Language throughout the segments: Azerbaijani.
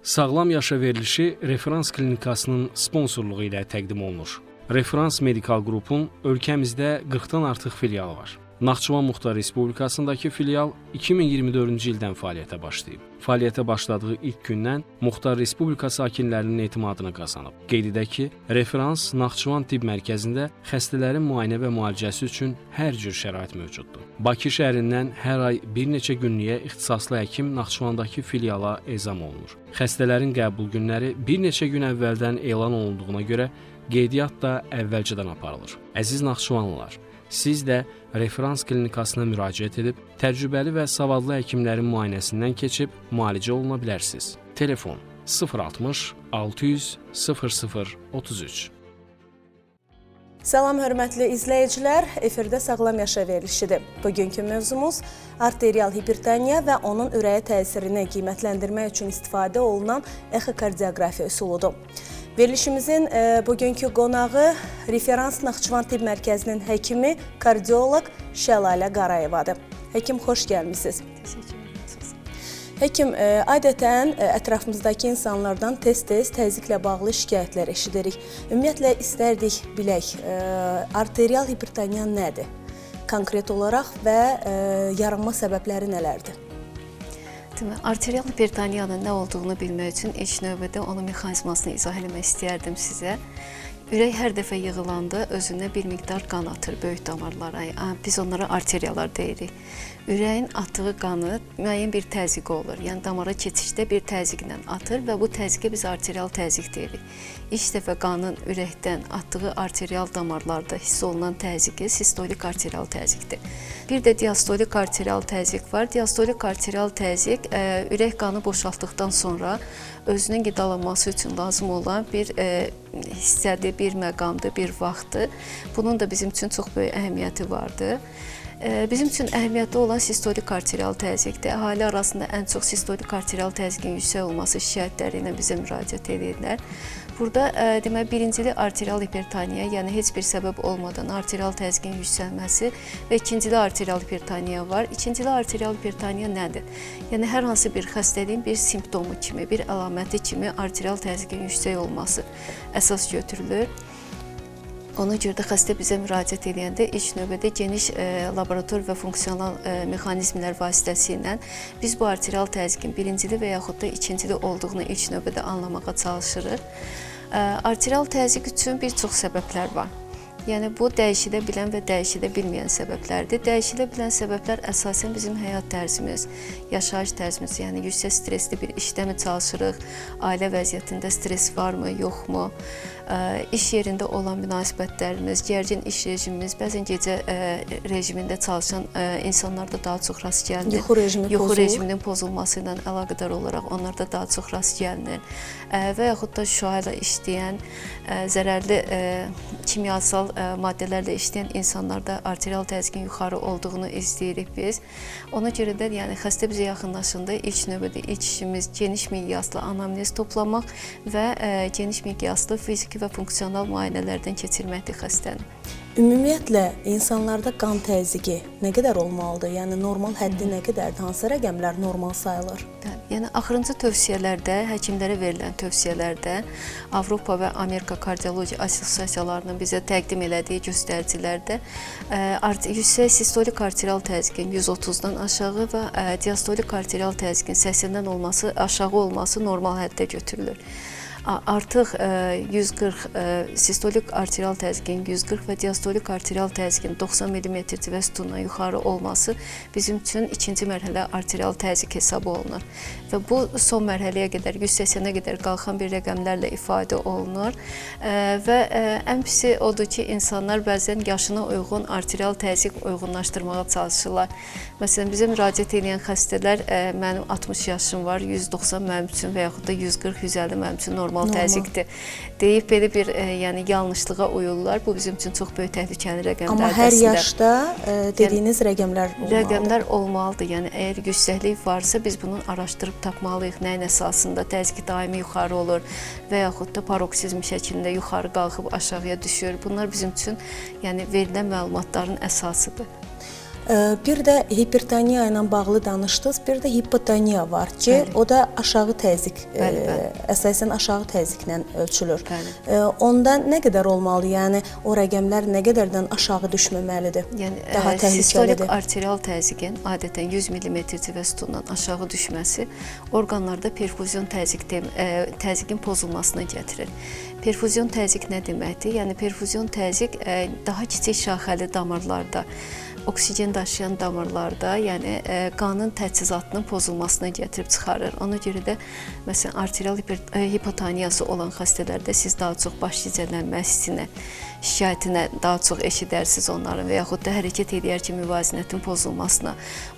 Sağlam yaşa verilişi Referans Klinikasının sponsorluğu ilə təqdim olunur. Referans Medikal Qrupun ölkəmizdə 40-dan artıq filialı var. Naxçıvan Muxtar Respublikasındakı filial 2024-cü ildən fəaliyyətə başlayıb. Fəaliyyətə başladığı ilk gündən Muxtar Respublika sakinlərinin etimadını qazanıb. Qeyd edək ki, Referans Naxçıvan Tibb Mərkəzində xəstələrin müayinə və müalicəsi üçün hər cür şərait mövcuddur. Bakı şəhərindən hər ay bir neçə günlük ixtisaslı həkim Naxçıvandakı filiala ezam olunur. Xəstələrin qəbul günləri bir neçə gün əvvəldən elan olunduğuna görə qeydiyyat da əvvəlcədən aparılır. Əziz Naxçıvanlılar, siz də Referans Klinikasına müraciət edib, təcrübəli və savadlı həkimlərin müayinəsindən keçib müalicə oluna bilərsiniz. Telefon 060 600 00 33. Salam hörmətli izləyicilər, efirdə Sağlam Yaşa verilişidir. Bugünkü mövzumuz arterial hipertoniya və onun ürəyə təsirini qiymətləndirmək üçün istifadə olunan exokardioqrafiya üsuludur. Verilişimizin bugünkü qonağı Referans Naxçıvan Tibb Mərkəzinin həkimi, kardioloq Şəlalə Qarayevadır. Həkim, xoş gəlmişsiniz. Təşəkkür ederim. Həkim, adətən ətrafımızdakı insanlardan tez-tez təzyiqlə bağlı şikayətlər eşidirik. Ümumiyyətlə, istərdik bilək, arterial hipertoniya nədir? Konkret olaraq və yaranma səbəbləri nələrdir? Arterial hipertoniyanın nə olduğunu bilmək üçün ilk növbədə onun mexanizmasını izah eləmək istəyərdim sizə. Ürək hər dəfə yığılanda özündə bir miqdar qan atır böyük damarlara. Biz onlara arteriyalar deyirik. Ürəyin atdığı qanı müəyyən bir təzyiqi olur. Yəni damara keçişdə bir təzyiqlə atır və bu təzyiqə biz arterial təzyiq deyirik. İlk dəfə qanın ürəkdən atdığı arterial damarlarda hiss olunan təzyiqi sistolik arterial təzyiqdir. Bir də diastolik arterial təzyiq var. Diastolik arterial təzyiq ürək qanı boşaltdıqdan sonra özünün qidalanması üçün lazım olan bir hissədir, bir məqamdır, bir vaxtdır. Bunun da bizim üçün çox böyük əhəmiyyəti vardır. Bizim üçün əhəmiyyətli olan sistolik arterial təzyiqdir. Əhali arasında ən çox sistolik arterial təzyiqin yüksək olması şikayətləri ilə bizə müraciət edirlər. Burada demək, birincili arterial hipertoniya, yəni heç bir səbəb olmadan arterial təzyiqin yüksəlməsi və ikincili arterial hipertoniya var. İkincili arterial hipertoniya nədir? Yəni hər hansı bir xəstəliyin bir simptomu kimi, bir əlaməti kimi arterial təzyiqin yüksək olması əsas götürülür. Ona görə də xəstə bizə müraciət edəndə ilk növbədə geniş laborator və funksional mexanizmlər vasitəsilə biz bu arterial təzyiqin birincili və yaxud da ikincili olduğunu ilk növbədə anlamağa çalışırıq. Arterial təzyiq üçün bir çox səbəblər var. Yəni bu dəyişilə bilən və dəyişilə bilməyən səbəblərdir. Dəyişilə bilən səbəblər əsasən bizim həyat tərzimiz, yaşayış tərzimiz, yəni yüksək stresli bir işləmi çalışırıq, ailə vəziyyətində stres varmı, yoxmu, iş yerində olan münasibətlərimiz, gərgin iş rejimimiz, bəzən gecə rejimində çalışan insanlarda daha çox rast gəlinir. Yuxu rejiminin pozulması ilə əlaqədar olaraq onlarda daha çox rast gəlinir. Və yaxud da şüa ilə işləyən, zərərli kimyasal maddələrlə işləyən insanlarda arterial təzyiqin yuxarı olduğunu izləyirik biz. Ona görə də yəni xəstə bizə yaxınlaşanda ilk növbədə ilk işimiz geniş miqyaslı anamnez toplamaq və geniş miqyaslı fiziki və funksional müayinələrdən keçirməkdir xəstəni. Ümumiyyətlə, insanlarda qan təzyiqi nə qədər olmalıdır? Yəni, normal həddi nə qədərdir? Hansı rəqəmlər normal sayılır? Yəni, axırıncı tövsiyələrdə, həkimlərə verilən tövsiyələrdə Avropa və Amerika Kardiologiya Assosiasiyalarının bizə təqdim elədiyi göstəricilərdə yüksək sistolik arterial təzyiqin 130-dan aşağı və diastolik arterial təzyiqin 80-dən aşağı olması normal həddə götürülür. Artıq 140 sistolik arterial təzyiqin 140 və diastolik arterial təzyiqin 90 mm civə sütunundan yuxarı olması bizim üçün ikinci mərhələ arterial təzyiq hesabı olunur. Və bu son mərhələyə qədər 180-ə qədər qalxan bir rəqəmlərlə ifadə olunur. Və ən pisi odur ki, insanlar bəzən yaşına uyğun arterial təzyiq uyğunlaşdırmağa çalışırlar. Məsələn, bizə müraciət edən xəstələr mənim 60 yaşım var, 190 mənim üçün və yaxud da 140-150 mənim üçün normal təzyiqdir deyib belə bir yəni yanlışlığa uyurlar. Bu bizim üçün çox böyük təhlükəli rəqəmlərdir. Amma hər yaşda dediyiniz rəqəmlər olmalıdır. Rəqəmlər olmalıdır. Yəni əgər yüksəklik varsa biz bunu araşdırıb tapmalıyıq. Nəyin əsasında təzyiq daimi yuxarı olur və yaxud da paroksizm şəklində yuxarı qalxıb aşağıya düşür. Bunlar bizim üçün yəni verilən məlumatların əsasıdır. Bir də hipertoniya ilə bağlı danışdınız, bir də hipotoniya var ki, o da aşağı təzyiq, əsasən aşağı təzyiqlə ölçülür. Onda nə qədər olmalı? Yəni o rəqəmlər nə qədərdən aşağı düşməməlidir? Yəni daha təhlükəlidir. Sistolik arterial təzyiqin adətən 100 mm civə sütunundan aşağı düşməsi orqanlarda perfuzion təzyiqin pozulmasına gətirir. Perfuzion təzyiq nə deməkdir? Yəni perfuzion təzyiq daha kiçik şaxəli damarlarda, oksigen daşıyan damarlarda, yəni qanın təchizatının pozulmasına gətirib çıxarır. Ona görə də məsələn arterial hipotoniyası olan xəstələrdə siz daha çox baş gicəllənmə hissinə, şikayətinə daha çox eşidərsiniz onların və yaxud da hərəkət edər ki, müvazinətin pozulmasına.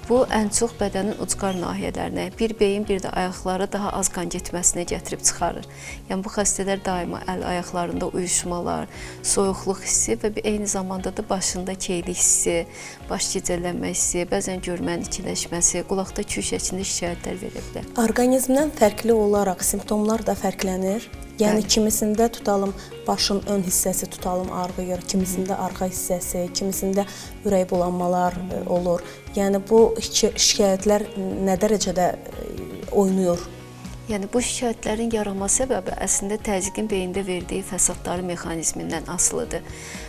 Bu ən çox bədənin ucqar nahiyələrinə, bir beyin, bir də ayaqlara daha az qan getməsinə gətirib çıxarır. Yəni bu xəstələr daima əl ayaqlarında uyuşmalar, soyuqluq hissi və eyni zamanda da başında keylik hissi, baş gicəllənmə hissi, bəzən görmənin ikiləşməsi, qulaqda küy şəklində şikayətlər verə bilər. Orqanizmdən fərqli olaraq simptomlar da fərqlənir. Yəni kimisində tutalım başın ön hissəsi tutalım ağrıyır, kimisində arxa hissəsi, kimisində ürək bulanmalar olur. Yəni bu şikayətlər nə dərəcədə oynayır? Yəni bu şikayətlərin yaranma səbəbi əslində təzyiqin beyində verdiyi fəsadların mexanizmindən asılıdır.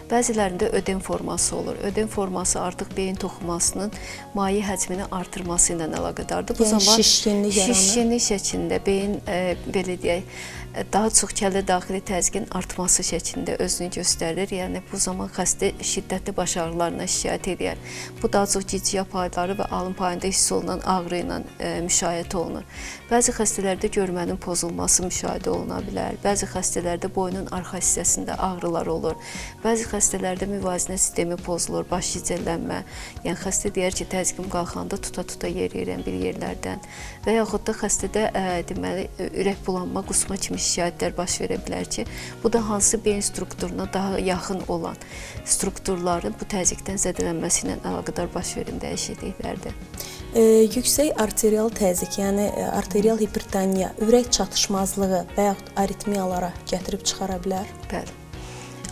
Bəzilərində ödem forması olur. Ödem forması artıq beyin toxumasının maye həcmini artırması ilə əlaqədardır. Bu zaman şişkinlik şəklində beyin belə deyək, daha çox kəllə daxili təzyiqin artması şəklində özünü göstərir. Yəni bu zaman xəstə şiddətli baş ağrılarına şikayət edir. Bu daha çox gicgiya payları və alın payında hiss olunan ağrı ilə müşahidə olunur. Bəzi xəstələrdə görmənin pozulması müşahidə oluna bilər. Bəzi xəstələrdə boynun arxa hissəsində ağrılar olur. Bəzi xəstələrdə müvazinət sistemi pozulur, baş gicəllənmə. Yəni xəstə deyər ki, təzyiqim qalxanda tuta-tuta yeriyirəm bir yerlərdən. Və yaxud da xəstədə deməli ürək bulanma, qusma kimi şikayətlər baş verə bilər ki, bu da hansı beyin strukturuna daha yaxın olan strukturların bu təzyiqdən zədələnməsi ilə əlaqədar baş verən dəyişikliklərdir. Yüksək arterial təzyiq, yəni arterial hipertoniya, ürək çatışmazlığı və yaxud aritmiyalara gətirib çıxara bilər? Bəli.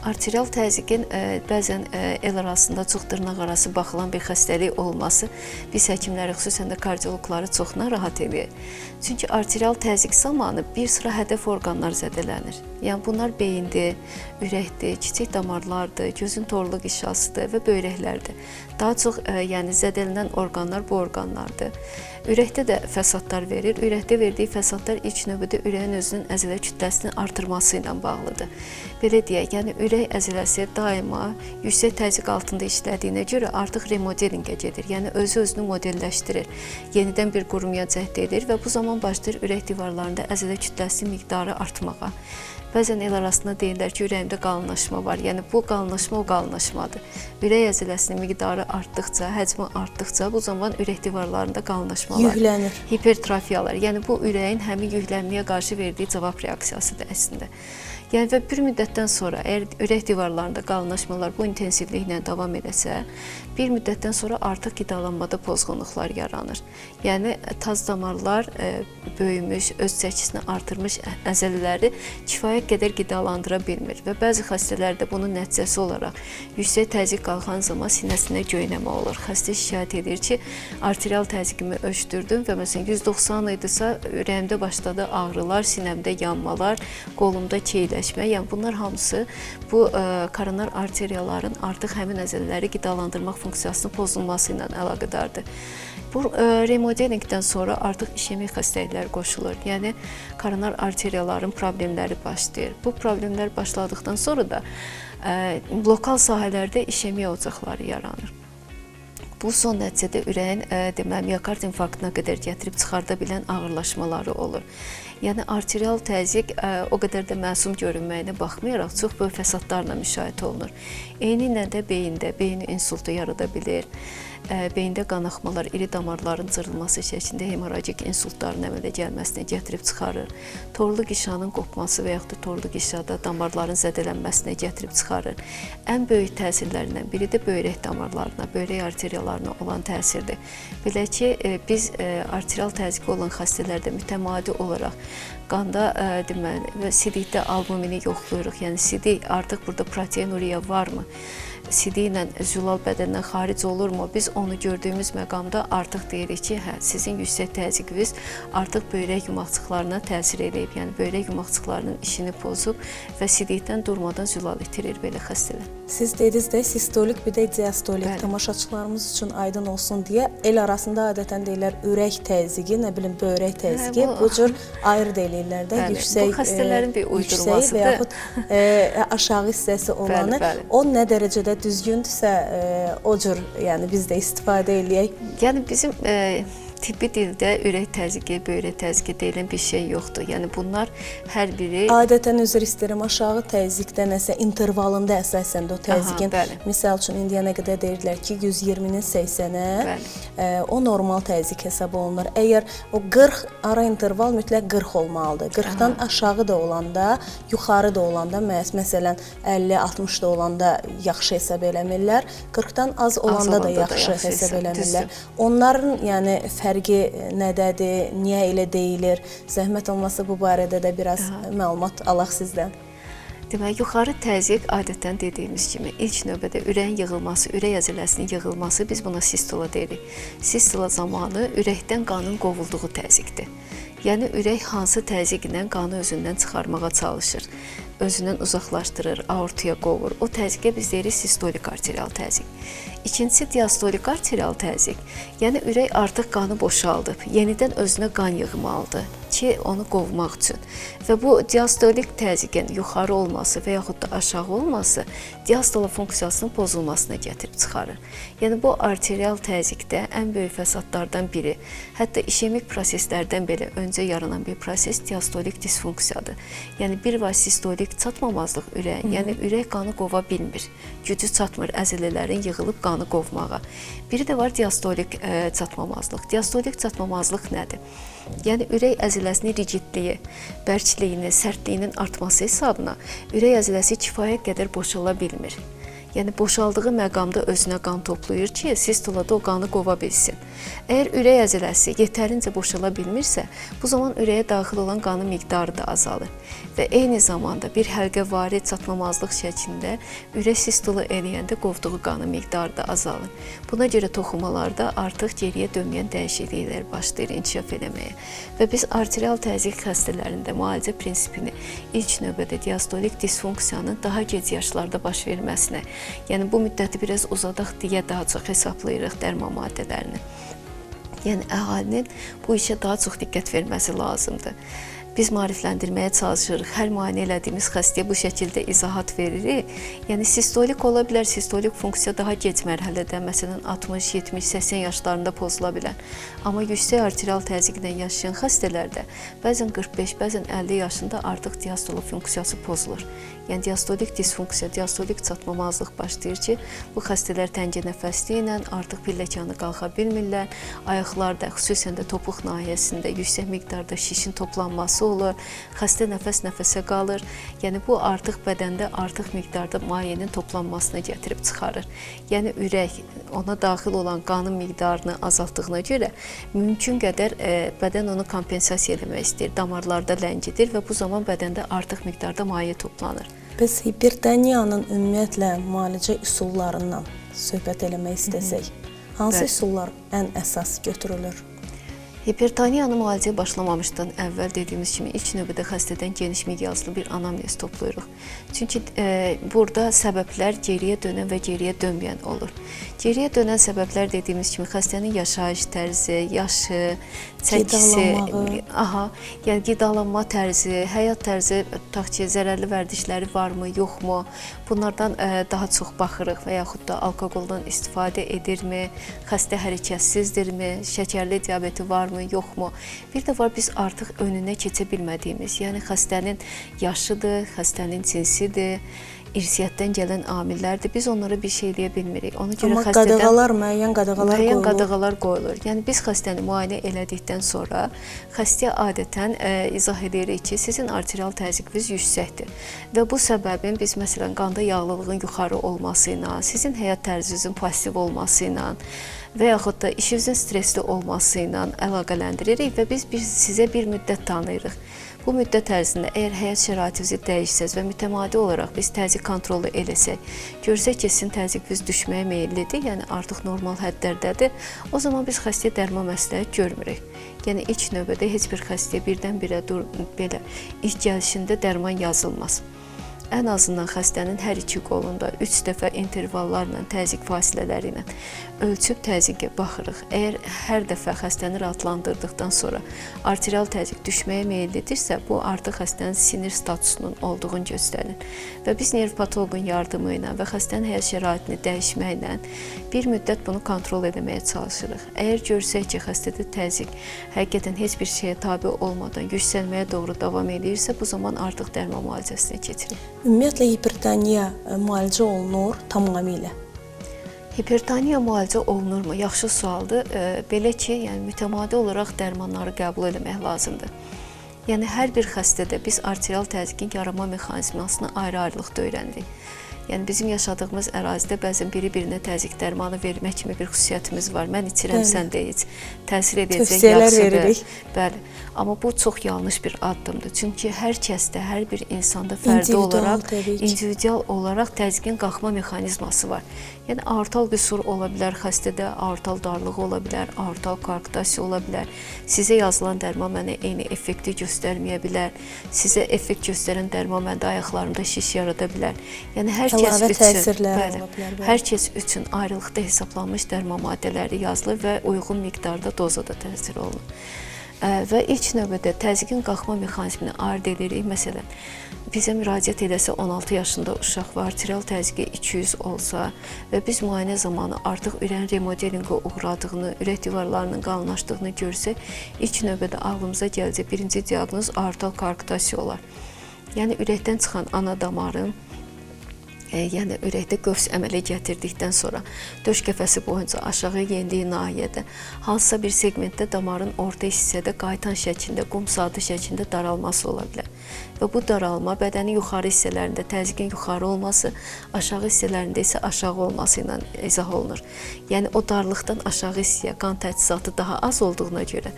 Arterial təzyiqin bəzən el arasında çox dırnaqarası baxılan bir xəstəlik olması biz həkimləri, xüsusən də kardioloqları çox narahat edir. Çünki arterial təzyiq zamanı bir sıra hədəf orqanlar zədələnir. Yəni bunlar beyindir, ürəkdir, kiçik damarlardır, gözün torluq işasıdır və böyrəklərdir. Daha çox yəni zədələnən orqanlar bu orqanlardır. Ürəkdə də fəsadlar verir. Ürəkdə verdiyi fəsadlar ilk növbədə ürəyin özünün əzələ kütləsinin artırması ilə bağlıdır. Belə deyək, yəni ürək əzələsi daima yüksək təzyiq altında işlədiyinə görə artıq remodelingə gedir. Yəni özü-özünü modelləşdirir. Yenidən bir qurumaya cəhd edir və bu zaman başlayır ürək divarlarında əzələ kütləsinin miqdarı artmağa. Bəzən el arasında deyirlər ki, ürəyimdə qalınlaşma var. Yəni bu qalınlaşma o qalınlaşmadır. Ürək əzələsinin miqdarı artdıqca, həcmi artdıqca bu zaman ürək divarlarında qalınlaşmalar, yüklənir, hipertrofiyalar. Yəni bu ürəyin həmin yüklənməyə qarşı verdiyi cavab reaksiyasıdır əslində. Yəni və bir müddətdən sonra əgər ürək divarlarında qalınlaşmalar bu intensivliklə davam edəsə, bir müddətdən sonra artıq qidalanmada pozğunluqlar yaranır. Yəni taz damarlar böyümüş, öz çəkisini artırmış əzələləri kifayət qədər qidalandıra bilmir və bəzi xəstələrdə bunun nəticəsi olaraq yüksək təzyiq qalxan zaman sinəsində göynəmə olur. Xəstə şikayət edir ki, arterial təzyiqimi ölçdürdüm və məsələn 190 idisə ürəyimdə başladı ağrılar, sinəmdə yanmalar, qolumda keyləşmə. Yəni bunlar hamısı bu koronar arteriyaların artıq həmin əzələləri qidalandırmaq funksiyasının pozulması ilə əlaqədardır. Bu remodelingdən sonra artıq işemik xəstəliklər qoşulur. Yəni koronar arteriyaların problemləri başlayır. Bu problemlər başladıqdan sonra da lokal sahələrdə işemiya ocaqları yaranır. Bu son nəticədə ürəyin deməli miokard infarktına qədər gətirib çıxarda bilən ağırlaşmaları olur. Yəni arterial təzyiq o qədər də məsum görünməyinə baxmayaraq çox böyük fəsadlarla müşahidə olunur. Eynilə də beyində, beyin insultu yarada bilir. Beyində qanaxmalar, iri damarların cırılması şəklində hemorragik insultların əmələ gəlməsinə gətirib çıxarır. Torluq işanın qopması və yaxud da torluq işada damarların zədələnməsinə gətirib çıxarır. Ən böyük təsirlərindən biri də böyrək damarlarına, böyrək arteriyalarına olan təsirdir. Belə ki, biz arterial təzyiqi olan xəstələrdə mütəmadi olaraq qanda deməli sidikdə albumini yoxlayırıq. Yəni sidik artıq burada proteinuriya varmı? sidik ilə zülal bədəndən xaric olurmu? Biz onu gördüyümüz məqamda artıq deyirik ki, hə, sizin yüksək təzyiqiniz artıq böyrək yumaqçıqlarına təsir edib, yəni böyrək yumaqçıqlarının işini pozub və sidikdən durmadan zülal itirir belə xəstələr. Siz dediniz də sistolik, bir də diastolik. Tamaşaçılarımız üçün aydın olsun deyə el arasında adətən deyirlər ürək təzyiqi, nə bilim böyrək təzyiqi, bu cür ayırd eləyirlər də, yüksək, bu xəstələrin bir uydurmasıdır. Və yaxud aşağı hissəsi olanı, o nə dərəcədə düzgündürsə, o cür yəni biz də istifadə eləyək. Yəni bizim tibbi dildə ürək təzyiqi, böyrək təzyiqi deyilən bir şey yoxdur. Yəni bunlar hər biri... Adətən üzr istəyirəm, aşağı təzyiqdə nəsə intervalında əsasən də o təzyiqin, misal üçün indiyənə qədər deyirdilər ki, 120-nin 80-ə, o normal təzyiq hesab olunur. Əgər o 40 ara interval mütləq 40 olmalıdır. 40-dan aşağı da olanda, yuxarı da olanda, məsələn 50-60 da olanda yaxşı hesab eləmirlər, 40-dan az olanda da yaxşı hesab eləmirlər. Onların yəni fərqi nədədir, niyə elə deyilir? Zəhmət olmasa bu barədə də biraz məlumat alaq sizdən. Demək, yuxarı təzyiq adətən dediyimiz kimi ilk növbədə ürəyin yığılması, ürək əzələsinin yığılması, biz buna sistola deyirik. Sistola zamanı ürəkdən qanın qovulduğu təzyiqdir. Yəni ürək hansı təzyiqlə qanı özündən çıxarmağa çalışır, özündən uzaqlaşdırır, aortaya qovur. O təzyiqə biz deyirik sistolik arterial təzyiq. İkincisi diastolik arterial təzyiq. Yəni ürək artıq qanı boşaldıb, yenidən özünə qan yığmalıdır ki, onu qovmaq üçün. Və bu diastolik təzyiqin yuxarı olması və yaxud da aşağı olması diastola funksiyasının pozulmasına gətirib çıxarır. Yəni bu arterial təzyiqdə ən böyük fəsadlardan biri, hətta işemik proseslərdən belə öncə yaranan bir proses diastolik disfunksiyadır. Yəni bir var sistolik çatmamazlıq ürəyin, yəni ürək qanı qova bilmir, gücü çatmır əzələlərin yığılıb qanı qovmağa. Biri də var diastolik çatmamazlıq. Diastolik çatmamazlıq nədir? Yəni ürək əzələsinin rigidliyi, bərkliyinin, sərtliyinin artması hesabına ürək əzələsi kifayət qədər boşala bilmir. Yəni boşaldığı məqamda özünə qan toplayır ki, sistolada o qanı qova bilsin. Əgər ürək əzələsi yetərincə boşala bilmirsə, bu zaman ürəyə daxil olan qanın miqdarı da azalır. Və eyni zamanda bir həlqəvari çatmamazlıq şəklində ürək sistola eləyəndə qovduğu qanın miqdarı da azalır. Buna görə toxumalarda artıq geriyə dönməyən dəyişikliklər başlayır inkişaf eləməyə. Və biz arterial təzyiq xəstələrində müalicə prinsipini ilk növbədə diastolik disfunksiyanın daha gec yaşlarda baş verməsinə, yəni bu müddəti biraz uzadaq deyə daha çox hesablayırıq dərman maddələrini. Yəni əhalinin bu işə daha çox diqqət verməsi lazımdır. Biz maarifləndirməyə çalışırıq, hər müayinə elədiyimiz xəstəyə bu şəkildə izahat veririk. Yəni sistolik ola bilər, sistolik funksiya daha gec mərhələdə, məsələn 60, 70, 80 yaşlarında pozula bilər. Amma yüksək arterial təzyiqlə yaşayan xəstələrdə bəzən 45, bəzən 50 yaşında artıq diastola funksiyası pozulur. Yəni diastolik disfunksiya, diastolik çatmamazlıq başlayır ki, bu xəstələr təngə nəfəsliyi ilə artıq pilləkanı qalxa bilmirlər, ayaqlarda, xüsusən də topuq nahiyəsində yüksək miqdarda şişin toplanması olur, xəstə nəfəs-nəfəsə qalır. Yəni bu artıq bədəndə artıq miqdarda mayenin toplanmasına gətirib çıxarır. Yəni ürək ona daxil olan qanın miqdarını azaltdığına görə mümkün qədər bədən onu kompensasiya etmək istəyir, damarlarda ləngidir və bu zaman bədəndə artıq miqdarda maye toplanır. Biz hipertoniyanın ümumiyyətlə müalicə üsullarından söhbət eləmək istəsək, hansı üsullar ən əsas götürülür? Hipertoniyanı müalicəyə başlamamışdan əvvəl dediyimiz kimi ilk növbədə xəstədən geniş miqyaslı bir anamnez toplayırıq. Çünki burada səbəblər geriyə dönən və geriyə dönməyən olur. Geriyə dönən səbəblər dediyimiz kimi xəstənin yaşayış tərzi, yaşı, çəkisi, yəni qidalanma tərzi, həyat tərzi, tutaq ki, zərərli vərdişləri varmı, yoxmu? Bunlardan daha çox baxırıq və yaxud da alkoqoldan istifadə edirmi, xəstə hərəkətsizdirmi, şəkərli diabeti varmı, yoxmu? Bir də var biz artıq önünə keçə bilmədiyimiz, yəni xəstənin yaşıdır, xəstənin cinsidir, irsiyyətdən gələn amillərdir. Biz onlara bir şey deyə bilmirik. Ona görə müəyyən qadağalar qoyulur. Yəni biz xəstəni müayinə elədikdən sonra xəstəyə adətən izah edirik ki, sizin arterial təzyiqiniz yüksəkdir. Və bu səbəbin biz məsələn qanda yağlılığın yuxarı olması ilə, sizin həyat tərzinizin pasiv olması ilə və yaxud da işinizin stresli olması ilə əlaqələndiririk və biz sizə bir müddət tanıyırıq. Bu müddət ərzində əgər həyat şəraitinizi dəyişsəz və mütəmadi olaraq biz təzyiq kontrolu eləsək, görsək ki, sizin təzyiqiniz düşməyə meyillidir, yəni artıq normal həddlərdədir, o zaman biz xəstəyə dərman məsləhət görmürük. Yəni ilk növbədə heç bir xəstəyə birdən-birə belə ilk gəlişində dərman yazılmaz. Ən azından xəstənin hər iki qolunda 3 dəfə intervallarla, təzyiq fasilələri ilə ölçüb təzyiqə baxırıq. Əgər hər dəfə xəstəni rahatlandırdıqdan sonra arterial təzyiq düşməyə meyillidirsə, bu artıq xəstənin sinir statusunun olduğunu göstərir. Və biz nevropatoloqun yardımı ilə və xəstənin həyat şəraitini dəyişməklə bir müddət bunu kontrol etməyə çalışırıq. Əgər görsək ki, xəstədə təzyiq həqiqətən heç bir şeyə tabe olmadan yüksəlməyə doğru davam edirsə, bu zaman artıq dərman müalicəsinə keçirik. Ümumiyyətlə hipertoniya müalicə olunur tamamilə. Hipertoniya müalicə olunurmu? Yaxşı sualdır. Belə ki, yəni mütəmadi olaraq dərmanları qəbul etmək lazımdır. Yəni hər bir xəstədə biz arterial təzyiqin yaranma mexanizmasını ayrı-ayrılıqda öyrənirik. Yəni bizim yaşadığımız ərazidə bəzən biri-birinə təzyiq dərmanı vermək kimi bir xüsusiyyətimiz var. Mən içirəm, sən də iç. Təsir edəcək, yaxşıdır. Bəli. Amma bu çox yanlış bir addımdır. Çünki hər kəsdə, hər bir insanda fərdi olaraq, individual olaraq təzyiqin qalxma mexanizması var. Yəni aortal qüsur ola bilər xəstədə, aortal darlığı ola bilər, aortal koarktasiya ola bilər. Sizə yazılan dərman mənə eyni effekti göstərməyə bilər. Sizə effekt göstərən dərman məndə ayaqlarımda şiş yarada bilər. Yəni hər kəs üçün ayrılıqda hesablanmış dərman maddələri yazılır və uyğun miqdarda dozada təsir olunur. Və ilk növbədə təzyiqin qalxma mexanizmini ayırd edirik. Məsələn, bizə müraciət edəsə 16 yaşında uşaq var, arterial təzyiqi 200 olsa və biz müayinə zamanı artıq ürəyin remodelingə uğradığını, ürək divarlarının qalınlaşdığını görsək, ilk növbədə ağlımıza gələcək birinci diaqnoz aortal koarktasiya olar. Yəni ürəkdən çıxan ana damarın, yəni ürəkdə qövs əmələ gətirdikdən sonra döş qəfəsi boyunca aşağı yendiyi nahiyədə hansısa bir segmentdə damarın orta hissədə qaytan şəklində, qum saatı şəklində daralması ola bilər. Və bu daralma bədənin yuxarı hissələrində təzyiqin yuxarı olması, aşağı hissələrində isə aşağı olması ilə izah olunur. Yəni o darlıqdan aşağı hissəyə qan təchizatı daha az olduğuna görə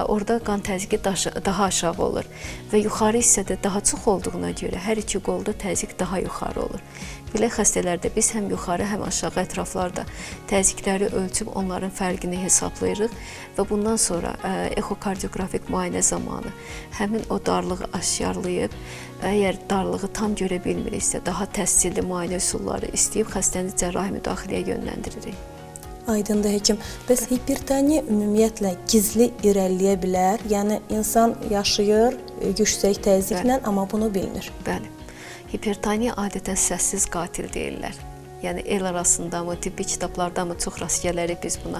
orada qan təzyiqi daha aşağı olur və yuxarı hissədə daha çox olduğuna görə hər iki qolda təzyiq daha yuxarı olur. Belə xəstələrdə biz həm yuxarı, həm aşağı ətraflarda təzyiqləri ölçüb onların fərqini hesablayırıq və bundan sonra ekokardioqrafik müayinə zamanı həmin o darlığı aşkarlayıb, əgər darlığı tam görə bilmiriksə, daha təsirli müayinə üsulları istəyib xəstəni cərrahi müdaxiləyə yönləndiririk. Aydındır həkim. Bəs hipertoniya ümumiyyətlə gizli irəliləyə bilər? Yəni insan yaşayır yüksək təzyiqlə, amma bunu bilmir. Bəli. Hipertoniya adətən səssiz qatil deyirlər. Yəni el arasında mı, tibbi kitablarda mı çox rast gələrik biz buna.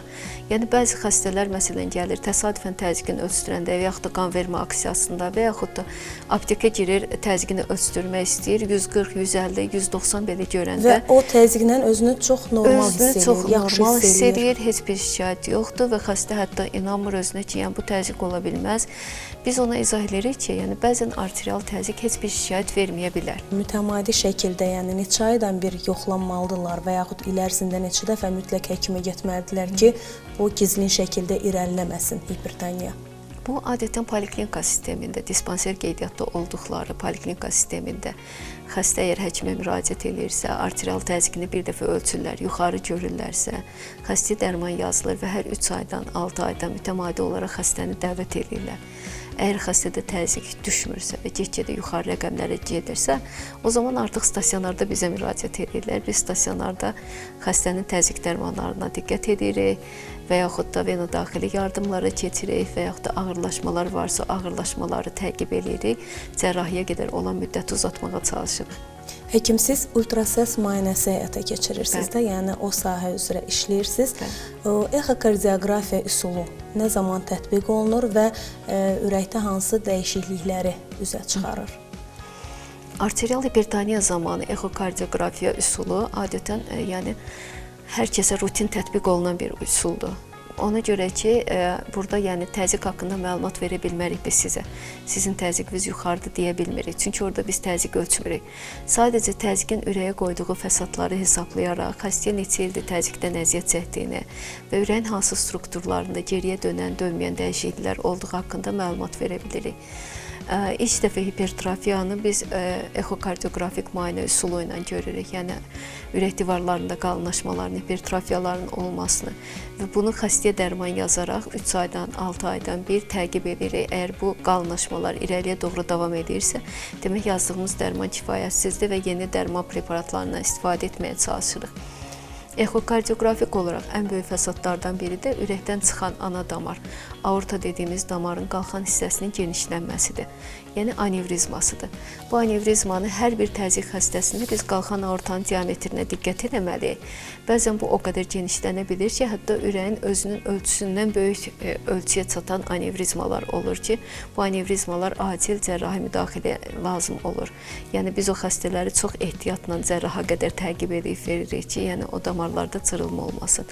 Yəni bəzi xəstələr məsələn gəlir, təsadüfən təzyiqini ölçdürəndə və yaxud da qan vermə aksiyasında və yaxud da aptekə girir, təzyiqini ölçdürmək istəyir, 140, 150, 190 belə görəndə. Və o təzyiqlə özünü çox normal hiss edir, yaxşı hiss edir. Özünü çox normal hiss edir, heç bir şikayət yoxdur və xəstə hətta inanmır özünə ki, yəni bu təzyiq ola bilməz. Biz ona izah edirik ki, yəni bəzən arterial təzyiq heç bir şikayət verməyə bilər. Mütəmadi şəkildə, yəni neçə aydan bir yoxlanmalıdırlar və yaxud il ərzində neçə dəfə mütləq həkimə getməlidirlər ki, bu gizlin şəkildə irəliləməsin hipertoniya. Bu adətən poliklinika sistemində, dispanser qeydiyyatda olduqları poliklinika sistemində xəstə əgər həkimə müraciət edirsə, arterial təzyiqini bir dəfə ölçürlər, yuxarı görürlərsə, xəstəyə dərman yazılır və hər 3 aydan, 6 aydan mütəmadi olaraq xəstəni dəvət edirlər. Əgər xəstədə təzyiq düşmürsə və get-gedə yuxarı rəqəmlərə gedirsə, o zaman artıq stasionarda bizə müraciət edirlər. Biz stasionarda xəstənin təzyiq dərmanlarına diqqət edirik və yaxud da vena daxili yardımlara keçirik və yaxud da ağırlaşmalar varsa ağırlaşmaları təqib edirik. Cərrahiyə qədər olan müddəti uzatmağa çalışırıq. Həkim, siz ultrasəs müayinəsi həyata keçirirsiniz də, yəni o sahə üzrə işləyirsiniz. Ekokardioqrafiya üsulu nə zaman tətbiq olunur və ürəkdə hansı dəyişiklikləri üzə çıxarır? Arterial hipertoniya zamanı ekokardioqrafiya üsulu adətən yəni hər kəsə rutin tətbiq olunan bir üsuldur. Ona görə ki, burada yəni təzyiq haqqında məlumat verə bilmərik biz sizə. Sizin təzyiqiniz yuxarıdır deyə bilmirik. Çünki orada biz təzyiq ölçmürük. Sadəcə təzyiqin ürəyə qoyduğu fəsadları hesablayaraq, xəstəyə neçə ildir təzyiqdən əziyyət çəkdiyini və ürəyin hansı strukturlarında geriyə dönən, dönməyən dəyişikliklər olduğu haqqında məlumat verə bilirik. İlk dəfə hipertrofiyanı biz ekokardioqrafik müayinə üsulu ilə görürük. Yəni ürək divarlarında qalınlaşmaların, hipertrofiyaların olmasını və bunu xəstəyə dərman yazaraq 3 aydan, 6 aydan bir təqib edirik. Əgər bu qalınlaşmalar irəliyə doğru davam edirsə, demək yazdığımız dərman kifayətsizdir və yeni dərman preparatlarından istifadə etməyə çalışırıq. Ekokardioqrafik olaraq ən böyük fəsadlardan biri də ürəkdən çıxan ana damar, aorta dediyimiz damarın qalxan hissəsinin genişlənməsidir. Yəni anevrizmasıdır. Bu anevrizmanı hər bir təzyiq xəstəsində biz qalxan aortanın diametrinə diqqət etməliyik. Bəzən bu o qədər genişlənə bilir ki, hətta ürəyin özünün ölçüsündən böyük ölçüyə çatan anevrizmalar olur ki, bu anevrizmalar acil cərrahi müdaxilə lazım olur. Yəni biz o xəstələri çox ehtiyatla cərraha qədər təqib edib veririk ki, yəni o damarlarda cırılma olmasın.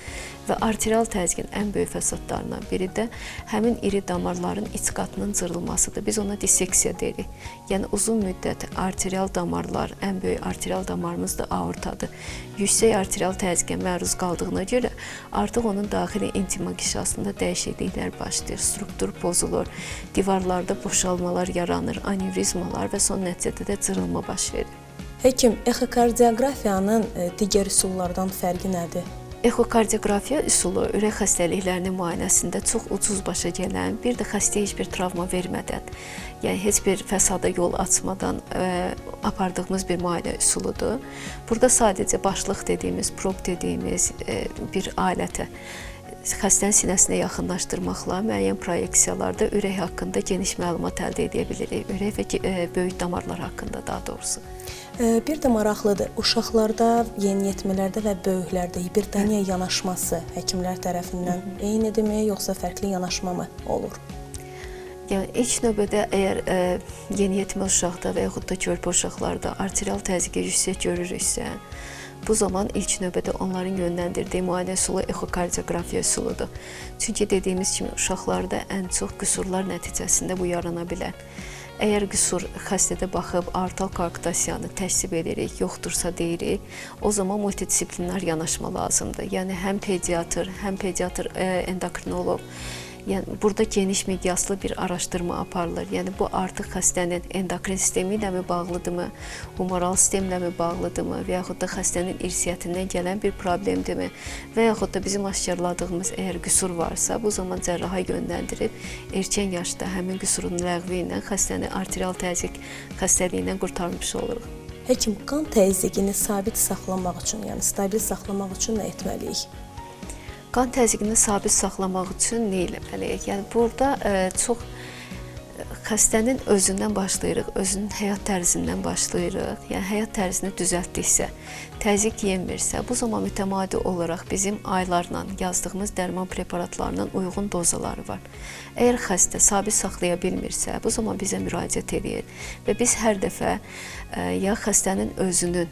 Və arterial təzyiqin ən böyük fəsadlarından biri də həmin iri damarların iç qatının cırılmasıdır. Biz ona disseksiya deyirik. Yəni uzun müddət arterial damarlar, ən böyük arterial damarımız da aortadır. Yüksək arterial təzyiqə məruz qaldığına görə artıq onun daxili intima qişasında dəyişikliklər başlayır, struktur pozulur, divarlarda boşalmalar yaranır, anevrizmalar və son nəticədə də cırılma baş verir. Həkim, ekokardioqrafiyanın digər üsullardan fərqi nədir? Ekokardioqrafiya üsulu ürək xəstəliklərinin müayinəsində çox ucuz başa gələn, bir də xəstəyə heç bir travma vermədən, yəni heç bir fəsada yol açmadan apardığımız bir müayinə üsuludur. Burada sadəcə başlıq dediyimiz, prob dediyimiz bir alətə xəstənin sinəsinə yaxınlaşdırmaqla müəyyən proyeksiyalarda ürək haqqında geniş məlumat əldə edə bilirik. Ürək və böyük damarlar haqqında daha doğrusu. Bir də maraqlıdır, uşaqlarda, yeniyetmələrdə və böyüklərdə hipertoniya yanaşması həkimlər tərəfindən eynidirmi, yoxsa fərqli yanaşma mı olur? Yəni ilk növbədə əgər yeniyetmə uşaqda və yaxud da körpə uşaqlarda arterial təzyiqi yüksək görürüksə, bu zaman ilk növbədə onların yönləndirdiyi müayinə üsulu ekokardioqrafiya üsuludur. Çünki dediyimiz kimi uşaqlarda ən çox qüsurlar nəticəsində bu yarana bilər. Əgər qüsur xəstədə baxıb aortal koaktasiyanı təşsib edirik, yoxdursa deyirik, o zaman multidisiplinar yanaşma lazımdır. Yəni həm pediatr endokrinoloq, yəni burada geniş miqyaslı bir araşdırma aparılır. Yəni bu artıq xəstənin endokrin sistemi ilə mi bağlıdırmı, humoral sistemlə mi bağlıdırmı və yaxud da xəstənin irsiyyətindən gələn bir problemdirmi və yaxud da bizim aşkarladığımız əgər qüsur varsa, bu zaman cərraha yönləndirib erkən yaşda həmin qüsurun ləğvi ilə xəstəni arterial təzyiq xəstəliyindən qurtarmış oluruq. Həkim, qan təzyiqini sabit saxlamaq üçün, yəni stabil saxlamaq üçün nə etməliyik? Qan təzyiqini sabit saxlamaq üçün nə etməliyik? Yəni burada çox xəstənin özündən başlayırıq, özünün həyat tərzindən başlayırıq. Yəni həyat tərzini düzəltdiksə, təzyiq yenmirsə, bu zaman mütəmadi olaraq bizim aylarla yazdığımız dərman preparatlarının uyğun dozaları var. Əgər xəstə sabit saxlaya bilmirsə, bu zaman bizə müraciət edir və biz hər dəfə ya xəstənin özünün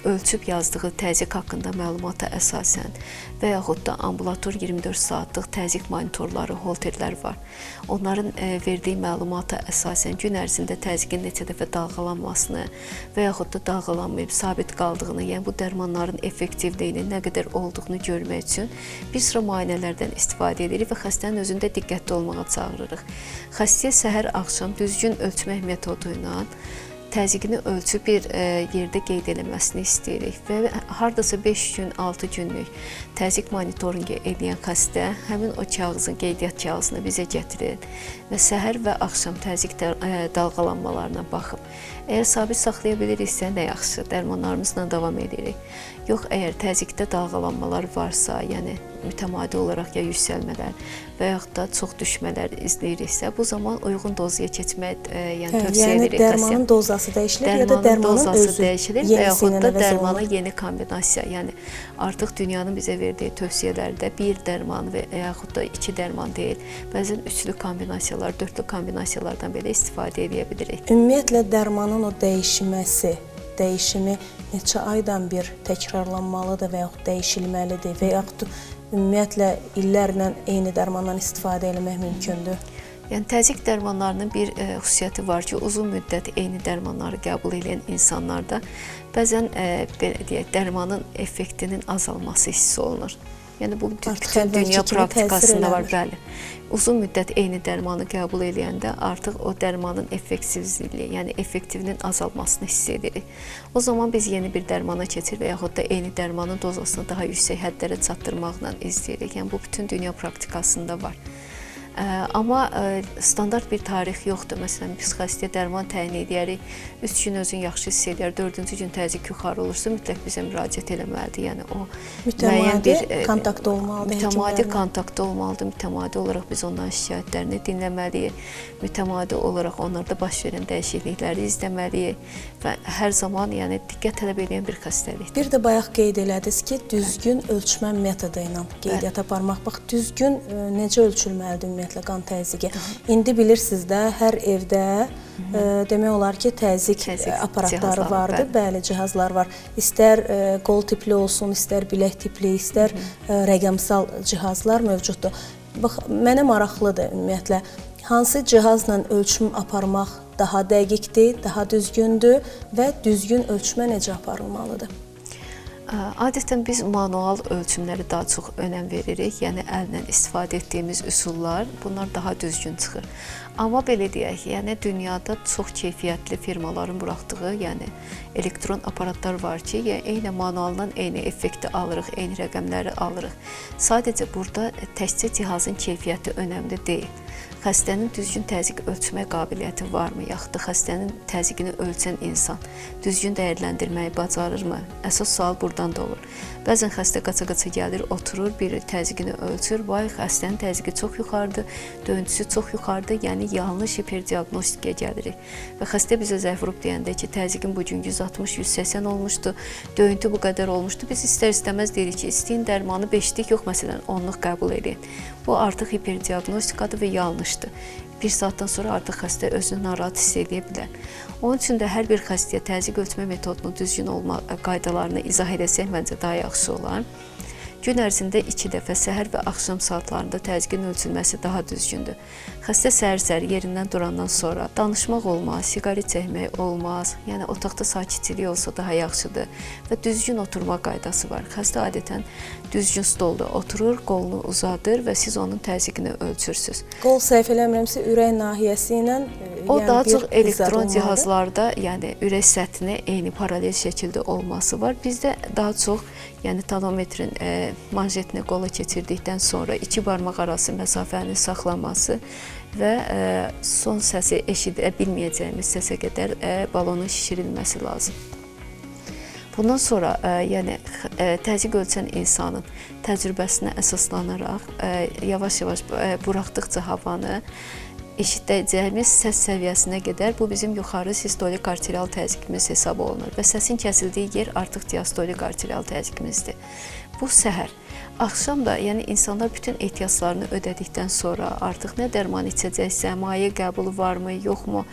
ölçüb yazdığı təzyiq haqqında məlumata əsasən və yaxud da ambulator 24 saatlıq təzyiq monitorları, holterlər var. Onların verdiyi məlumata əsasən gün ərzində təzyiqin neçə dəfə dalğalanmasını və yaxud da dalğalanmayıb sabit qaldığını, yəni bu dərmanların effektivliyinin nə qədər olduğunu görmək üçün bir sıra müayinələrdən istifadə edirik və xəstənin özündə diqqətli olmağa çağırırıq. Xəstəyə səhər-axşam düzgün ölçmək metodu ilə təzyiqini ölçüb bir yerdə qeyd eləməsini istəyirik və hardasa 5 gün, 6 günlük təzyiq monitorinqi edən xəstə həmin o kağızın, qeydiyyat kağızını bizə gətirir və səhər və axşam təzyiq dalğalanmalarına baxıb. Əgər sabit saxlaya biliriksə, nə yaxşı, dərmanlarımızla davam edirik. Yox, əgər təzyiqdə dalğalanmalar varsa, yəni mütəmadi olaraq ya yüksəlmələr və yaxud da çox düşmələr izləyiriksə, bu zaman uyğun dozaya keçmək tövsiyə edirik. Yəni dərmanın dozası dəyişilir ya da dərmanın özü dəyişilir və yaxud da dərmanın yeni kombinasiya, yəni artıq dünyanın bizə verdiyi tövsiyələrdə bir dərman və yaxud da 2 dərman deyil, bəzən üçlü kombinasiyalar, dördlü kombinasiyalardan belə istifadə edə bilirik. Ümumiyyətlə dərmanın o dəyişimi neçə aydan bir təkrarlanmalıdır və yaxud dəyişilməlidir və yaxud ümumiyyətlə illərlə eyni dərmandan istifadə etmək mümkündür? Yəni təzyiq dərmanlarının bir xüsusiyyəti var ki, uzun müddət eyni dərmanları qəbul edən insanlarda bəzən belə deyək, dərmanın effektinin azalması hiss olunur. Yəni bu Artıq bütün əvvəlki dünya kimi praktikasında təsir var, eləmir. bəli. Uzun müddət eyni dərmanı qəbul edəndə artıq o dərmanın effektivliyi, yəni effektivinin azalmasını hiss edirik. O zaman biz yeni bir dərmana keçir və yaxud da eyni dərmanın dozasını daha yüksək hədlərə çatdırmaqla izləyirik. Yəni bu bütün dünya praktikasında var. Amma standart bir tarix yoxdur. Məsələn, biz xəstəyə dərman təyin edərik, 3 gün özünü yaxşı hiss edər, 4-cü gün təzyiq yuxarı olursa mütləq bizə müraciət eləməlidir. Yəni o Mütəmadi kontaktda olmalıdır. Mütəmadi kontaktda olmalıdır. Mütəmadi olaraq biz onların şikayətlərini dinləməliyik. Mütəmadi olaraq onlarda baş verən dəyişiklikləri izləməliyik və hər zaman yəni diqqət tələb edən bir xəstəlikdir. Bir də bayaq qeyd elədiniz ki, düzgün ölçmə metodu ilə qeydiyyata aparmaq. Bax, düzgün necə ölçülməlidir ümumiyyətlə qan təzyiqi? İndi bilirsiniz də, hər evdə demək olar ki, təzyiq aparatları vardır, bəli, cihazlar var. İstər qol tipli olsun, istər bilək tipli, istər rəqəmsal cihazlar mövcuddur. Bax, mənə maraqlıdır ümumiyyətlə, hansı cihazla ölçüm aparmaq daha dəqiqdir, daha düzgündür və düzgün ölçmə necə aparılmalıdır? Adətən biz manual ölçümləri daha çox önəm veririk. Yəni əllə istifadə etdiyimiz üsullar, bunlar daha düzgün çıxır. Amma belə deyək, yəni dünyada çox keyfiyyətli firmaların buraxdığı, yəni elektron aparatlar var ki, eyni manualdan eyni effekti alırıq, eyni rəqəmləri alırıq. Sadəcə burada təkcə cihazın keyfiyyəti önəmli deyil. Xəstənin düzgün təzyiq ölçmə qabiliyyəti varmı, yaxud da xəstənin təzyiqini ölçən insan düzgün dəyərləndirməyi bacarırmı? Əsas sual buradan da olur. Bəzən xəstə qaça-qaça gəlir, oturur, bir təzyiqini ölçür, vay xəstənin təzyiqi çox yuxarıdır, döyüntüsü çox yuxarıdır, yəni yanlış hiperdiaqnostikaya gəlirik. Və xəstə bizə zəng vurub deyəndə ki, təzyiqin bu gün 160-180 olmuşdu, döyüntü bu qədər olmuşdu, biz istər-istəməz deyirik ki, istəyin dərmanı 5-lik yox, məsələn 10-luq qəbul edin. Bu artıq hiperdiaqnostikadır və yanlışdır. Bir saatdan sonra artıq xəstə özünü narahat hiss edə bilər. Onun üçün də hər bir xəstəyə təzyiq ölçmə metodunun düzgün olma qaydalarını izah edəsək məncə daha yaxşı olar. Gün ərzində 2 dəfə səhər və axşam saatlarında təzyiqin ölçülməsi daha düzgündür. Xəstə səhər-səhər yerindən durandan sonra danışmaq olmaz, siqaret çəkmək olmaz. Yəni otaqda sakitçilik olsa daha yaxşıdır və düzgün oturma qaydası var. Xəstə adətən düzgün stolda oturur, qolunu uzadır və siz onun təzyiqini ölçürsüz. Qol səhv eləmirəmsə ürək nahiyəsi ilə o daha çox elektron cihazlarda, yəni ürək səthinə eyni paralel şəkildə olması var. Bizdə daha çox yəni tonometrin manjetini qola keçirdikdən sonra 2 barmaq arası məsafənin saxlanması və son səsi eşidə bilməyəcəyimiz səsə qədər balonun şişirilməsi lazım. Bundan sonra yəni təzyiq ölçən insanın təcrübəsinə əsaslanaraq yavaş-yavaş buraxdıqca havanı eşidəcəyimiz səs səviyyəsinə qədər bu bizim yuxarı sistolik arterial təzyiqimiz hesab olunur və səsin kəsildiyi yer artıq diastolik arterial təzyiqimizdir. Bu səhər. Axşam da, yəni insanlar bütün ehtiyaclarını ödədikdən sonra artıq nə dərman içəcəksə, maye qəbulu varmı, yoxmu,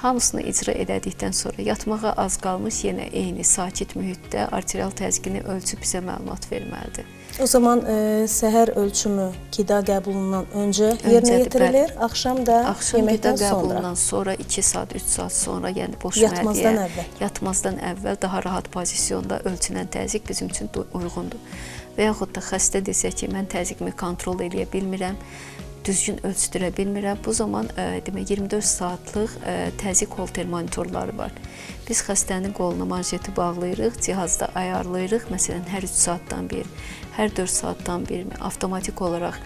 hamısını icra elədikdən sonra yatmağa az qalmış yenə eyni sakit mühitdə arterial təzyiqini ölçüb bizə məlumat verməlidir. O zaman səhər ölçümü qida qəbulundan öncə yerinə yetirilir, axşam da yeməkdən qida qəbulundan sonra 2 saat, 3 saat sonra, yəni boş mədiyə, yatmazdan əvvəl daha rahat pozisyonda ölçülən təzyiq bizim üçün uyğundur. Və yaxud da xəstə desə ki, mən təzyiqimi kontrol edə bilmirəm, düzgün ölçdürə bilmirəm. Bu zaman demək 24 saatlıq təzyiq holter monitorları var. Biz xəstənin qoluna manjeti bağlayırıq, cihazda ayarlayırıq. Məsələn, hər 3 saatdan bir, hər 4 saatdan bir avtomatik olaraq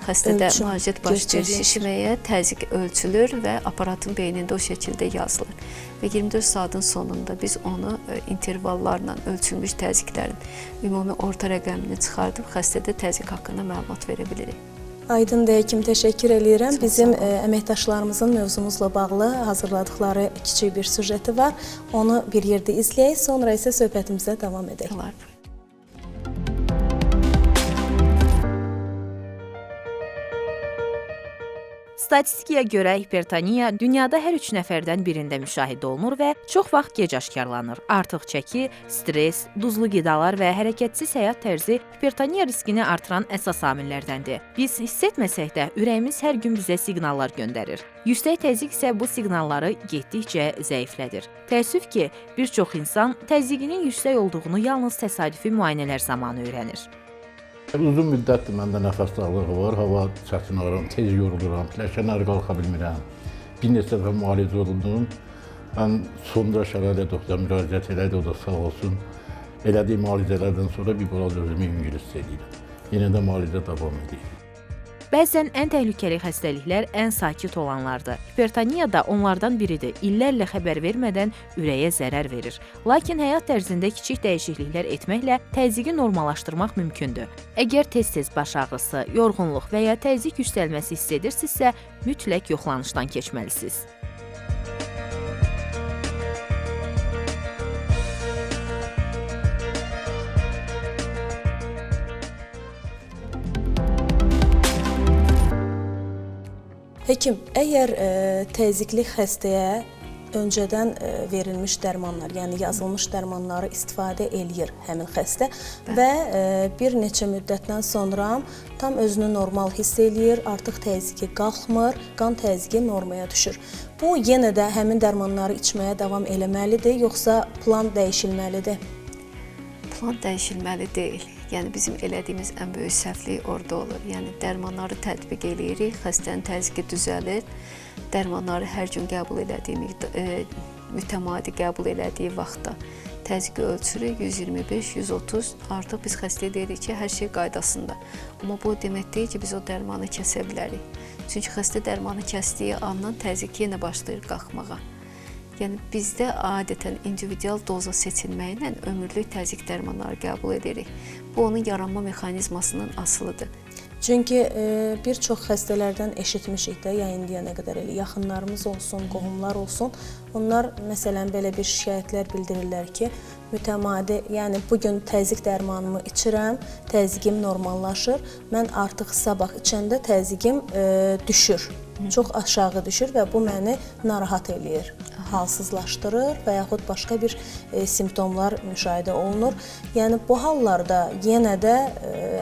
xəstədə manjet başlayır şişməyə, təzyiq ölçülür və aparatın beynində o şəkildə yazılır. Və 24 saatın sonunda biz onu intervallarla ölçülmüş təzyiqlərin ümumi orta rəqəmini çıxardıb xəstədə təzyiq haqqında məlumat verə bilirik. Aydındır Həkim, təşəkkür edirəm. Bizim əməkdaşlarımızın mövzumuzla bağlı hazırladıkları kiçik bir süjeti var. Onu bir yerdə izləyək, sonra isə söhbətimizə davam edək. Statistikaya görə hipertoniya dünyada hər 3 nəfərdən birində müşahidə olunur və çox vaxt gec aşkarlanır. Artıq çəki, stres, duzlu qidalar və hərəkətsiz həyat tərzi hipertoniya riskini artıran əsas amillərdəndir. Biz hiss etməsək də ürəyimiz hər gün bizə siqnallar göndərir. Yüksək təzyiq isə bu siqnalları getdikcə zəiflədir. Təəssüf ki, bir çox insan təzyiqinin yüksək olduğunu yalnız təsadüfi müayinələr zamanı öyrənir. Uzun müddətdir məndə nəfəs darlığı var, hava çətin alıram, tez yoruluram, pilləkənləri qalxa bilmirəm. Bir neçə dəfə müalicə olundum. Mən sonda şəlalə doktora müraciət elədi, o da sağ olsun. Elədiyi müalicələrdən sonra bir biraz özümü yüngül hiss edirəm. Yenə də müalicə davam edir. Bəzən ən təhlükəli xəstəliklər ən sakit olanlardır. Hipertoniya da onlardan biridir. İllərlə xəbər vermədən ürəyə zərər verir. Lakin həyat tərzində kiçik dəyişikliklər etməklə təzyiqi normallaşdırmaq mümkündür. Əgər tez-tez baş ağrısı, yorğunluq və ya təzyiq yüksəlməsi hiss edirsinizsə, mütləq yoxlanışdan keçməlisiniz. Həkim, əgər təzyiqli xəstəyə öncədən verilmiş dərmanlar, yəni yazılmış dərmanları istifadə eləyir həmin xəstə və bir neçə müddətdən sonra tam özünü normal hiss eləyir, artıq təzyiqi qalxmır, qan təzyiqi normaya düşür. Bu, yenə də həmin dərmanları içməyə davam eləməlidir, yoxsa plan dəyişilməlidir? Plan dəyişilməli deyil. Yəni bizim elədiyimiz ən böyük səhvlik orada olur. Yəni dərmanları tətbiq eləyirik, xəstənin təzyiqi düzəlir. Dərmanları hər gün qəbul elədiyi, mütəmadi qəbul elədiyi vaxtda təzyiqi ölçürük 125-130. Artıq biz xəstəyə deyirik ki, hər şey qaydasında. Amma bu demək deyil ki, biz o dərmanı kəsə bilərik. Çünki xəstə dərmanı kəsdiyi andan təzyiq yenə başlayır qalxmağa. Yəni bizdə adətən individual doza seçilməklə ömürlük təzyiq dərmanları qəbul edirik. Bu onun yaranma mexanizmasından asılıdır. Çünki bir çox xəstələrdən eşitmişik də, ya indiyənə qədər elə yaxınlarımız olsun, qohumlar olsun. Onlar məsələn belə bir şikayətlər bildirirlər ki, mütəmadi, yəni bugün təzyiq dərmanımı içirəm, təzyiqim normallaşır. Mən artıq sabah içəndə təzyiqim düşür. Çox aşağı düşür və bu məni narahat eləyir, halsızlaşdırır və yaxud başqa bir simptomlar müşahidə olunur. Yəni bu hallarda yenə də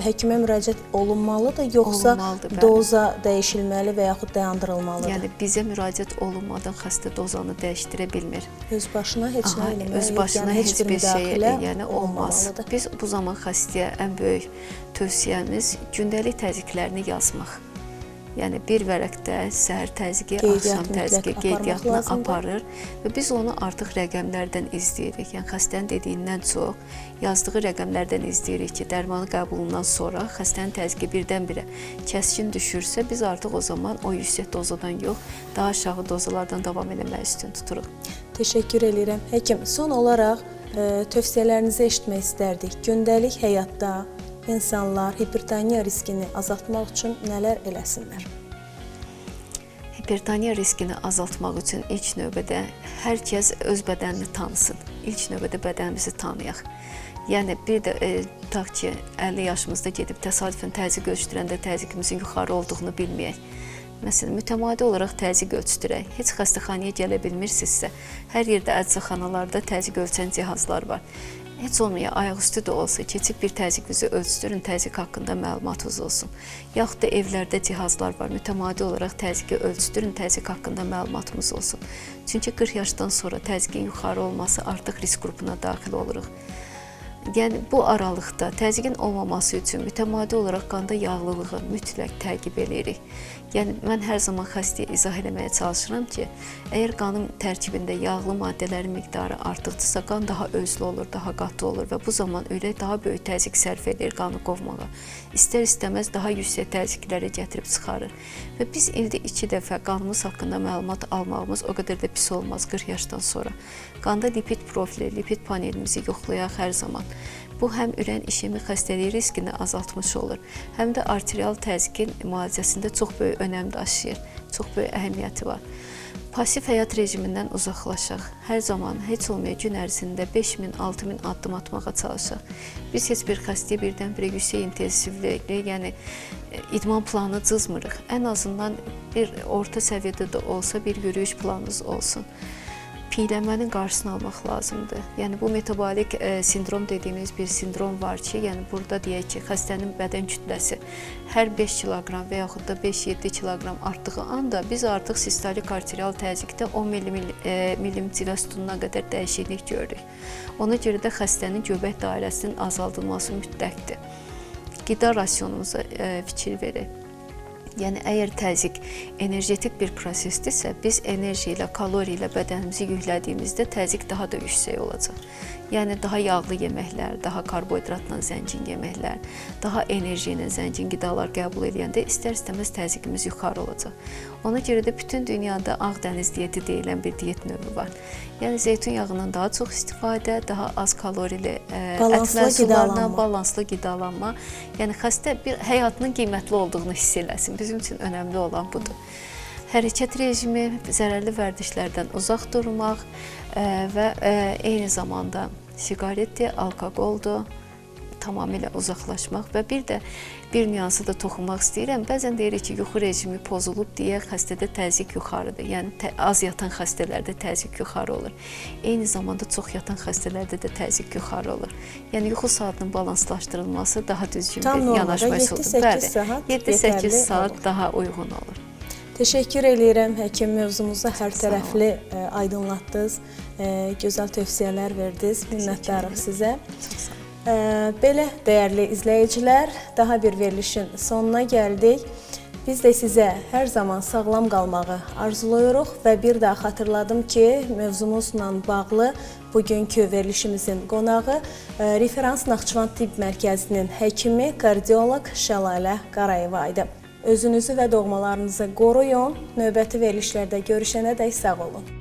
həkimə müraciət olunmalıdır, yoxsa doza dəyişilməli və yaxud dayandırılmalıdır? Yəni bizə müraciət olunmadan xəstə dozanı dəyişdirə bilmir. Öz başına heç nə eləmək, öz başına heç bir şey yəni olmaz. Biz bu zaman xəstəyə ən böyük tövsiyəmiz gündəlik təzyiqlərini yazmaq. Yəni bir vərəqdə səhər təzyiqi, axşam təzyiqi qeydiyyatına aparır və biz onu artıq rəqəmlərdən izləyirik. Yəni xəstənin dediyindən çox yazdığı rəqəmlərdən izləyirik ki, dərmanı qəbulundan sonra xəstənin təzyiqi birdən-birə kəskin düşürsə, biz artıq o zaman o yüksək dozadan yox, daha aşağı dozalardan davam eləməyi üstün tuturuq. Təşəkkür edirəm. Həkim, son olaraq tövsiyələrinizi eşitmək istərdik. Gündəlik həyatda insanlar hipertoniya riskini azaltmaq üçün nələr eləsinlər? Hipertoniya riskini azaltmaq üçün ilk növbədə hər kəs öz bədənini tanısın. İlk növbədə bədənimizi tanıyaq. Yəni bir də tutaq ki, 50 yaşımızda gedib təsadüfən təzyiq ölçdürəndə təzyiqimizin yuxarı olduğunu bilməyək. Məsələn, mütəmadi olaraq təzyiq ölçdürək. Heç xəstəxanaya gələ bilmirsinizsə, hər yerdə əczaxanalarda təzyiq ölçən cihazlar var. Heç olmaya ayaqüstü də olsa keçib bir təzyiqinizi ölçdürün, təzyiq haqqında məlumatınız olsun. Yaxud da evlərdə cihazlar var, mütəmadi olaraq təzyiqi ölçdürün, təzyiq haqqında məlumatımız olsun. Çünki 40 yaşdan sonra təzyiqin yuxarı olması artıq risk qrupuna daxil oluruq. Yəni bu aralıqda təzyiqin olmaması üçün mütəmadi olaraq qanda yağlılığı mütləq təqib edirik. Yəni mən hər zaman xəstəyə izah eləməyə çalışıram ki, əgər qanın tərkibində yağlı maddələrin miqdarı artıqdırsa, qan daha özlü olur, daha qatı olur və bu zaman ürək daha böyük təzyiq sərf edir qanı qovmağa. İstər-istəməz daha yüksək təzyiqlərə gətirib çıxarır. Və biz ildə 2 dəfə qanımız haqqında məlumat almağımız o qədər də pis olmaz 40 yaşdan sonra. Qanda lipid profili, lipid panelimizi yoxlayaq hər zaman. Bu həm ürəyin işemik xəstəliyi riskini azaltmış olur, həm də arterial təzyiqin müalicəsində çox böyük önəm daşıyır, çox böyük əhəmiyyəti var. Pasiv həyat rejimindən uzaqlaşaq. Hər zaman heç olmaya gün ərzində 5000-6000 addım atmağa çalışaq. Biz heç bir xəstəyə birdən-birə yüksək intensivliklə, yəni idman planı cızmırıq. Ən azından bir orta səviyyədə də olsa bir yürüyüş planınız olsun. Piyələnmənin qarşısını almaq lazımdır. Yəni bu metabolik sindrom dediyimiz bir sindrom var ki, yəni burada deyək ki, xəstənin bədən kütləsi hər 5 kiloqram və yaxud da 5-7 kiloqram artdığı anda biz artıq sistolik arterial təzyiqdə 10 mm civə sütununa qədər dəyişiklik görürük. Ona görə də xəstənin göbək dairəsinin azaldılması mütləqdir. qida rasionunuza fikir verək. Yəni, əgər təzyiq energetik bir prosesdirsə, biz enerji ilə, kalori ilə bədənimizi yüklədiyimizdə təzyiq daha da yüksək olacaq. Yəni, daha yağlı yeməklər, daha karbohidratla zəngin yeməklər, daha enerji ilə zəngin qidalar qəbul edəndə istər-istəməz təzyiqimiz yuxarı olacaq. Ona görə də bütün dünyada ağ dəniz diyeti deyilən bir diyet növü var. Yəni, zeytun yağından daha çox istifadə, daha az kalorili ət məhsullarına, balanslı qidalanma. Yəni, xəstə bir həyatının qiymətli olduğunu hiss eləsin. Bizim üçün önəmli olan budur. Hərəkət rejimi, zərərli vərdişlərdən uzaq durmaq və eyni zamanda siqaretdir, alkoqoldur, tamamilə uzaqlaşmaq və bir də bir nüansı da toxunmaq istəyirəm. Bəzən deyirik ki, yuxu rejimi pozulub deyə xəstədə təzyiq yuxarıdır. Yəni, az yatan xəstələrdə təzyiq yuxarı olur. Eyni zamanda çox yatan xəstələrdə də təzyiq yuxarı olur. Yəni, yuxu saatının balanslaşdırılması daha düzgün bir yanaşma üsuludur. 7-8 saat daha uyğun olur. Təşəkkür edirəm, həkim, mövzumuzu hər tərəfli aydınlatdınız, gözəl tövsiyələr verdiniz, minnətdarıq sizə. Belə, dəyərli izləyicilər, daha bir verilişin sonuna gəldik. Biz də sizə hər zaman sağlam qalmağı arzuluyuruq və bir daha xatırladım ki, mövzumuzla bağlı bugünkü verilişimizin qonağı Referans Naxçıvan Tibb Mərkəzinin həkimi, kardioloq Şəlalə Qarayeva idi. Özünüzü və doğmalarınızı qoruyun. Növbəti verilişlərdə görüşənədək sağ olun.